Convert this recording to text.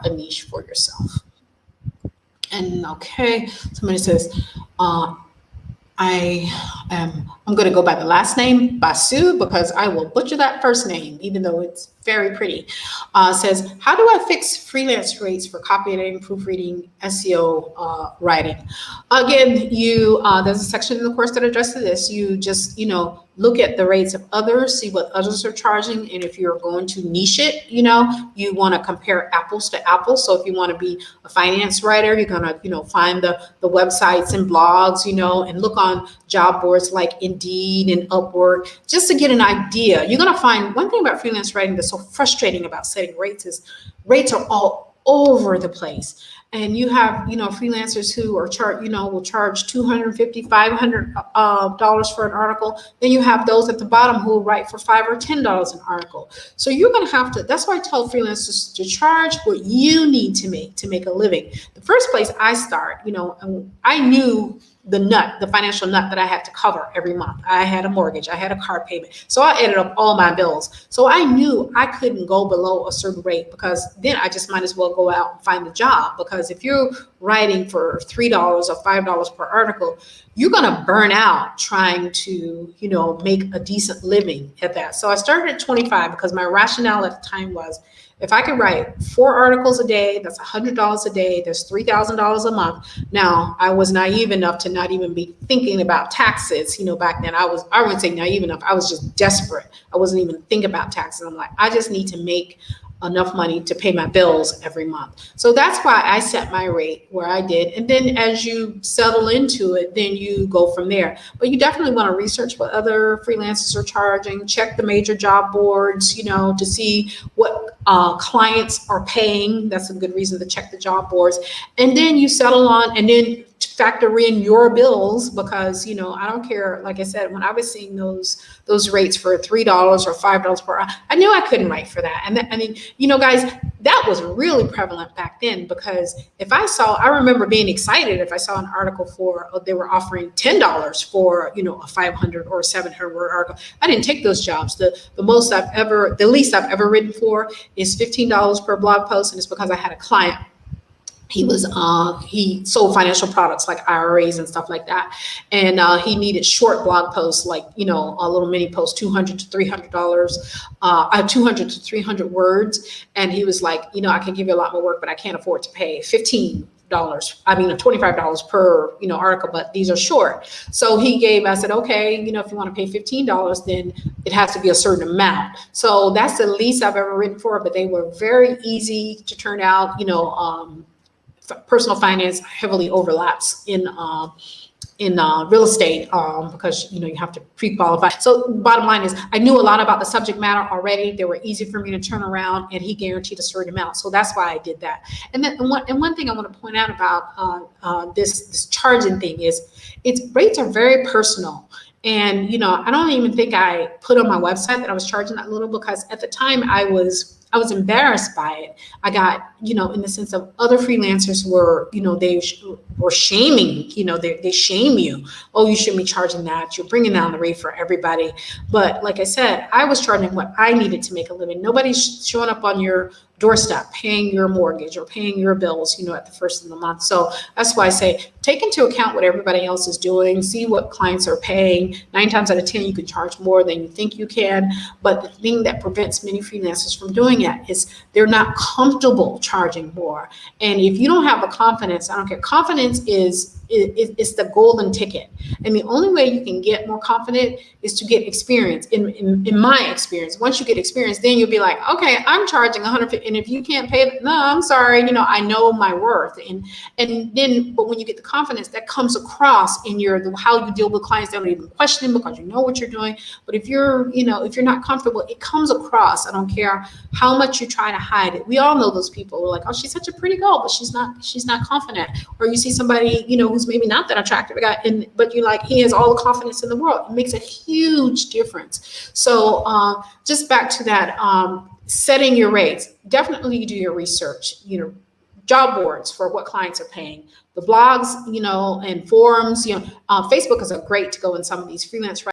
a niche for yourself. And okay, somebody says, I'm going to go by the last name, Basu, because I will butcher that first name, even though it's very pretty. Says, how do I fix freelance rates for copywriting, proofreading, SEO, writing? Again, there's a section in the course that addresses this. You just, look at the rates of others, see what others are charging. And if you're going to niche it, you want to compare apples to apples. So if you want to be a finance writer, you're going to, find the websites and blogs, and look on job boards like Indeed and Upwork, just to get an idea. You're going to find one thing about freelance writing that's so frustrating about setting rates is rates are all over the place. And you have, freelancers who are will charge $250, $500 for an article. Then you have those at the bottom who will write for $5 or $10 an article. So you're going to have to, that's why I tell freelancers to charge what you need to make a living. The first place I start, I knew the financial nut that I had to cover every month. I had a mortgage, I had a car payment. So I added up all my bills. So I knew I couldn't go below a certain rate, because then I just might as well go out and find a job. Because if you're writing for $3 or $5 per article, you're going to burn out trying to, make a decent living at that. So I started at 25 because my rationale at the time was, if I could write 4 articles a day, that's $100 a day, that's $3,000 a month. Now, I was naive enough to not even be thinking about taxes. Back then I wouldn't say naive enough. I was just desperate. I wasn't even thinking about taxes. I'm like, I just need to make enough money to pay my bills every month. So that's why I set my rate where I did. And then as you settle into it, then you go from there. But you definitely want to research what other freelancers are charging, check the major job boards, to see what clients are paying. That's a good reason to check the job boards. And then you settle on, and then factor in your bills, because, I don't care. Like I said, when I was seeing those rates for $3 or $5 per hour, I knew I couldn't write for that. And guys, that was really prevalent back then, because I remember being excited if I saw an article they were offering $10 for, a 500 or 700 word article. I didn't take those jobs. The least I've ever written for is $15 per blog post. And it's because I had a client. He sold financial products like IRAs and stuff like that. And he needed short blog posts, like, a little mini post, $200 to $300, 200 to 300 words. And he was like, I can give you a lot more work, but I can't afford to pay $25 per, article, but these are short. So I said, okay, if you want to pay $15, then it has to be a certain amount. So that's the least I've ever written for, but they were very easy to turn out. Personal finance heavily overlaps in real estate, because you have to pre-qualify. So bottom line is, I knew a lot about the subject matter already. They were easy for me to turn around, and he guaranteed a certain amount. So that's why I did that. And then one thing I want to point out about this charging thing is, rates are very personal. And I don't even think I put on my website that I was charging that little, because at the time I was embarrassed by it. I got, in the sense of other freelancers were, they were shaming, they shame you. Oh, you shouldn't be charging that. You're bringing down the rate for everybody. But like I said, I was charging what I needed to make a living. Nobody's showing up on your doorstep paying your mortgage or paying your bills, at the first of the month. So that's why I say, take into account what everybody else is doing, see what clients are paying. 9 times out of 10, you can charge more than you think you can. But the thing that prevents many freelancers from doing it is they're not comfortable charging more. And if you don't have the confidence, I don't care. Confidence is the golden ticket. And the only way you can get more confident is to get experience. In my experience, once you get experience, then you'll be like, okay, I'm charging $150. And if you can't pay it, no, I'm sorry. I know my worth. But when you get the confidence, that comes across in how you deal with clients. They don't even question because you know what you're doing. But if you're not comfortable, it comes across. I don't care how much you try to hide it. We all know those people who are like, oh, she's such a pretty girl, but she's not confident. Or you see somebody, who's maybe not that attractive guy, but you're like, he has all the confidence in the world. It makes a huge difference. So just back to that, setting your rates. Definitely do your research. Job boards for what clients are paying. The blogs, and forums. Facebook is a great to go in some of these freelance